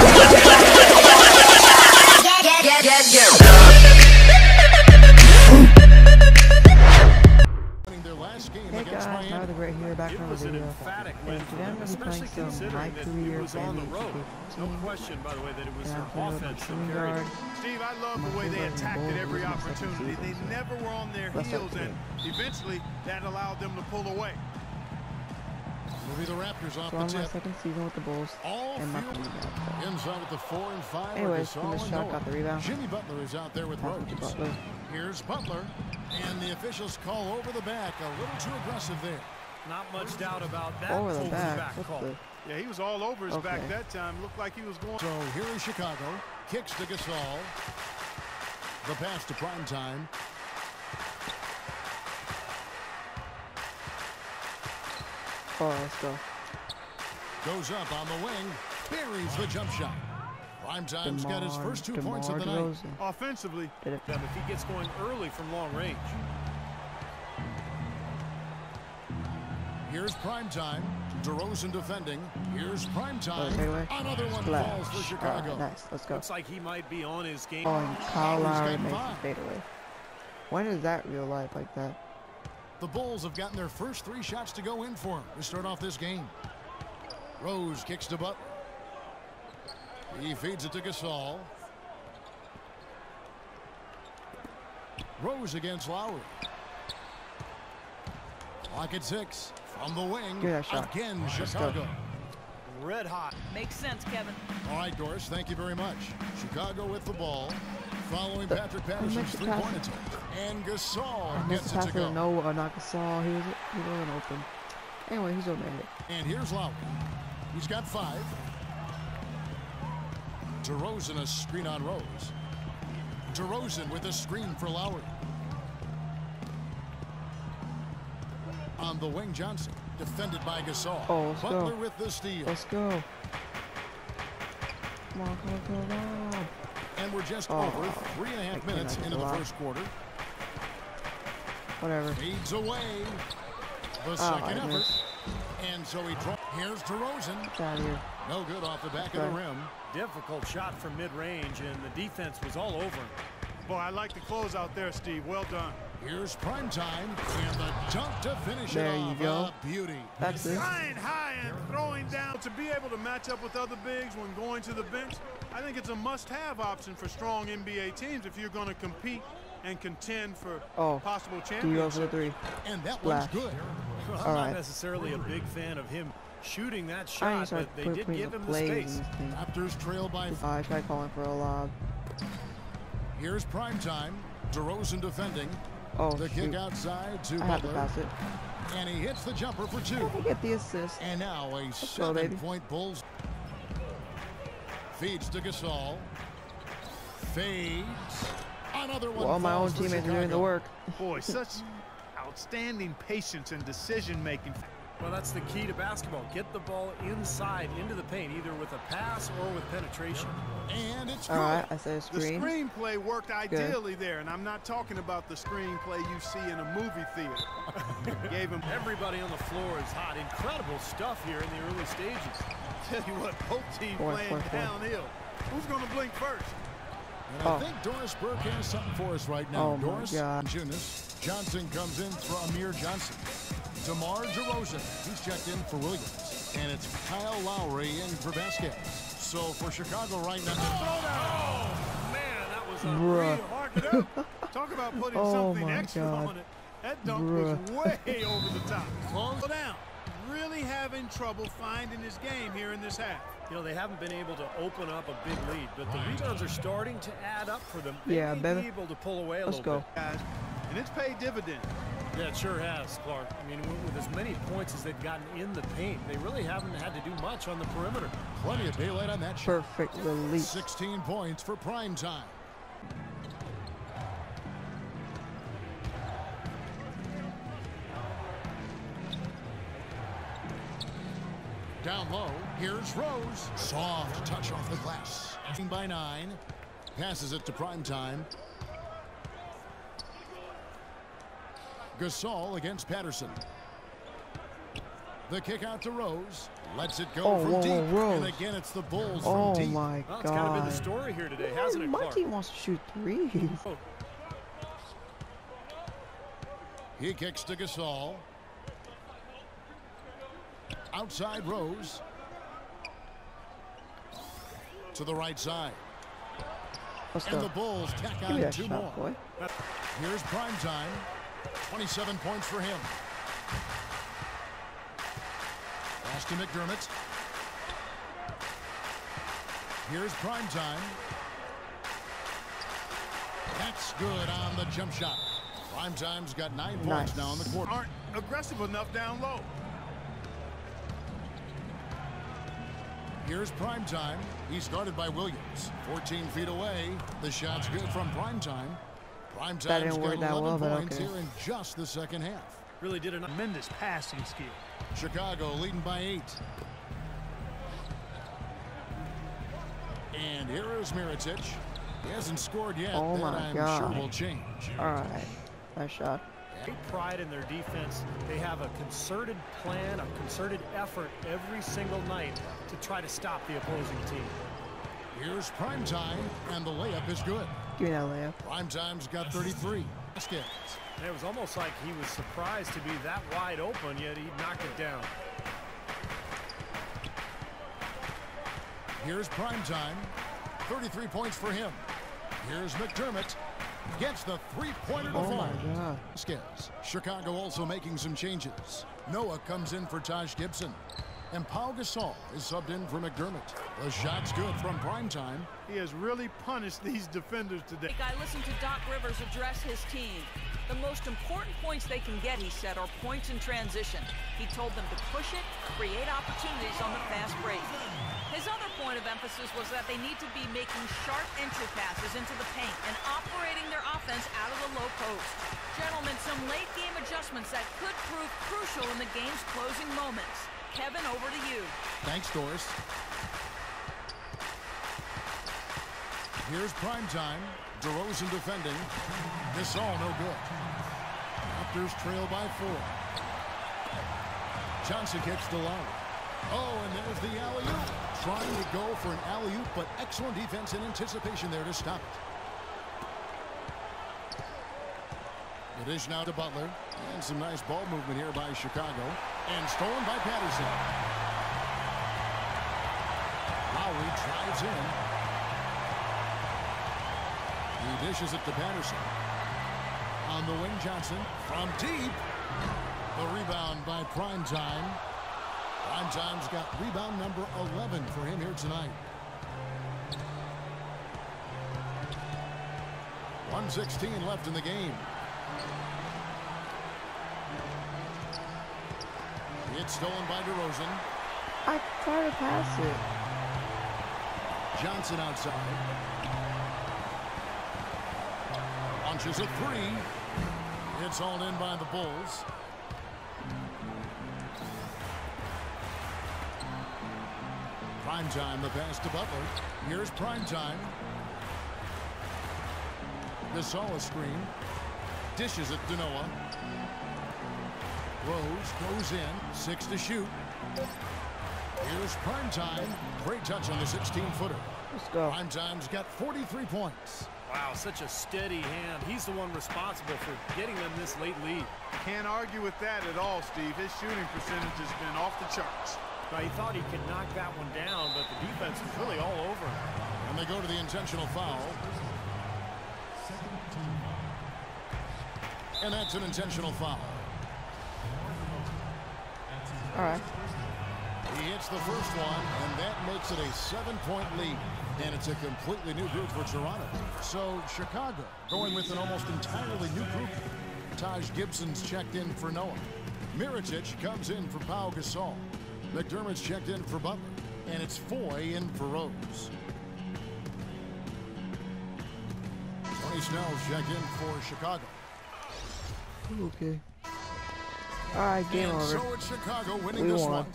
Hey guys, now the Great here, back from the video. And today I'm going to be playing some MyCareer family No question, by the way, that it was an offensive guard. Steve, I love the way they attacked at every opportunity. They never were on their heels, and eventually that allowed them to pull away. Will be the Raptors off So the on my tip. second season with the Bulls, and not the rebound. Inside with the 4 and 5. Anyways, from this shot, got the rebound. Jimmy Butler is out there with Rose. Here's Butler, and the officials call over the back. A little too aggressive there. Not much doubt about that. Over the back. Call. Yeah, he was all over his back that time. Looked like he was going. So here is Chicago. Kicks to Gasol. The pass to Primetime. Oh, let's go. Goes up on the wing. Buries the jump shot. Primetime's got his first 2 points of the night. Offensively, if he gets going early from long range. Here's Primetime. DeRozan defending. Here's Primetime. Another one falls for Chicago. Nice, let's go. Looks like he might be on his game. Oh, and Kyle Lowry makes a fadeaway. When is that real life like that? The Bulls have gotten their first 3 shots to go in for him to start off this game. Rose kicks to Butler. He feeds it to Gasol. Rose against Lowry. Clock at 6. From the wing. Again, Chicago. Red hot. Makes sense, Kevin. All right, Doris, thank you very much. Chicago with the ball. Following Patrick Patterson's 3-point attempt. And Gasol gets it to go. No, not Gasol. He wasn't open. Anyway, he's over it. And here's Lowry. He's got 5. DeRozan a screen on Rose. DeRozan with a screen for Lowry. On the wing, Johnson. Defended by Gasol. Oh, let's Butler go. with the steal. Let's go. Come on, come on, come on. And we're just over 3.5 minutes into the first quarter. Whatever. Feeds away. The second effort. And so he draws. Here's DeRozan. Get out of here. No good off the back of the rim. Difficult shot from mid-range, and the defense was all over him. Boy, I like the close out there, Steve. Well done. Here's Primetime, and the dunk to finish it off. There you go. Beauty. That's it. Flying high and throwing down. To be able to match up with other bigs when going to the bench, I think it's a must-have option for strong NBA teams if you're going to compete and contend for possible championships. He goes for the 3. And that one's good. Well, I'm not necessarily a big fan of him shooting that shot, but they did give him the space. Raptors trail by 5. I tried calling for a lob. Here's Primetime. DeRozan defending. The kick outside to Butler. Pass it. And he hits the jumper for 2. I get the assist. And now a 7-point Bulls. Feeds to Gasol. Fades. Another one. Well, my own teammates are doing the work. Boy, such outstanding patience and decision-making. Well, that's the key to basketball. Get the ball inside into the paint, either with a pass or with penetration. And it's good. All right, I said screen. The screenplay worked ideally there, and I'm not talking about the screenplay you see in a movie theater. Gave him. Everybody on the floor is hot. Incredible stuff here in the early stages. Tell you what, both teams playing downhill. Who's going to blink first? And I think Doris Burke has something for us right now. Doris Johnson comes in for Amir Johnson. DeMar DeRozan, he's checked in for Williams. And it's Kyle Lowry in for Vasquez. So for Chicago right now. Oh, man, that was a real mark it up. Talk about putting something extra on it. That dunk was way over the top. Slow down. Really having trouble finding his game here in this half. You know, they haven't been able to open up a big lead, but the rebounds are starting to add up for them. They may be able to pull away a little bit. Guys, and it's paid dividends. Yeah, it sure has, Clark. I mean, with as many points as they've gotten in the paint, they really haven't had to do much on the perimeter. Plenty of daylight on that shot. Perfect release. 16 points for Primetime. Down low, here's Rose. Soft touch off the glass. By 9. Passes it to Primetime. Gasol against Patterson. The kick out to Rose. Lets it go from deep. And again, it's the Bulls from deep. Oh, my God. Well, it's kind of been the story here today, hasn't it, My Clark? team wants to shoot threes. Oh. He kicks to Gasol. Outside Rose. To the right side. And the Bulls tack on 2 more. Boy. Here's prime time. 27 points for him. Pass to McDermott. Here's prime time. That's good on the jump shot. Prime time's got 9 points now in the quarter. Aren't aggressive enough down low. Here's prime time. He's guarded by Williams. 14 feet away. The shot's good from prime time. Prime time's got 11 points here in just the second half. Really did a tremendous passing skill. Chicago leading by 8. And here is Mirotic. He hasn't scored yet. Oh my I'm God. sure will change. All right. Nice shot. Great pride in their defense. They have a concerted plan, a concerted effort every single night to try to stop the opposing team. Here's prime time, and the layup is good. Give me that layup. Prime time's got 33. Baskets. And it was almost like he was surprised to be that wide open, yet he knocked it down. Here's prime time. 33 points for him. Here's McDermott. Gets the three-pointer to fall. Oh, my God. Skills. Chicago also making some changes. Noah comes in for Taj Gibson. And Pau Gasol is subbed in for McDermott. The shot's good from prime time. He has really punished these defenders today. I listened to Doc Rivers address his team. The most important points they can get, he said, are points in transition. He told them to push it, create opportunities on the fast break. His other point of emphasis was that they need to be making sharp entry passes into the paint and operating their offense out of the low post. Gentlemen, some late-game adjustments that could prove crucial in the game's closing moments. Kevin, over to you. Thanks, Doris. Here's prime time. DeRozan defending. This all no good. Raptors trail by 4. Johnson kicks the line. Oh, and there's the alley-oop. Trying to go for an alley-oop, but excellent defense and anticipation there to stop it. It is now to Butler. And some nice ball movement here by Chicago. And stolen by Patterson. Lowry drives in. He dishes it to Patterson. On the wing, Johnson from deep. The rebound by Prime Time. Prime Time's got rebound number 11 for him here tonight. 1:16 left in the game. It's stolen by DeRozan. I tried to pass it. Johnson outside. Launches a 3. It's all in by the Bulls. Prime time, the pass to Butler. Here's prime time. Gasol screen. Dishes it to Noah. Rose goes in. 6 to shoot. Here's prime time. Great touch on the 16-footer. Let's go. Prime time's got 43 points. Wow, such a steady hand. He's the one responsible for getting them this late lead. Can't argue with that at all, Steve. His shooting percentage has been off the charts. Now, he thought he could knock that one down, but the defense was really all over him. And they go to the intentional foul. And that's an intentional foul. All right. He hits the first one, and that makes it a 7-point lead. And it's a completely new group for Toronto. So Chicago going with an almost entirely new group. Taj Gibson's checked in for Noah. Mirotic comes in for Pau Gasol. McDermott's checked in for Butler. And it's Foy in for Rose. Tony Snell's checked in for Chicago. Okay. All right, game and over. So it's Chicago winning this one.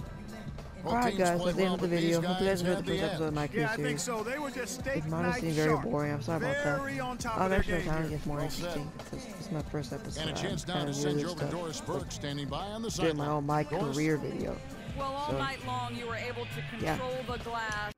Alright guys, that's the end of the video. Hope you guys enjoyed the first episode of MyCareer series. So. They were just It might have seemed very boring. I'm sorry about that. I'll eventually time it gets more interesting because this is my first episode. And a chance now to send you over Doris Burke standing by on the sideline. Doing my own MyCareer video. Well, all night long you were able to control the glass.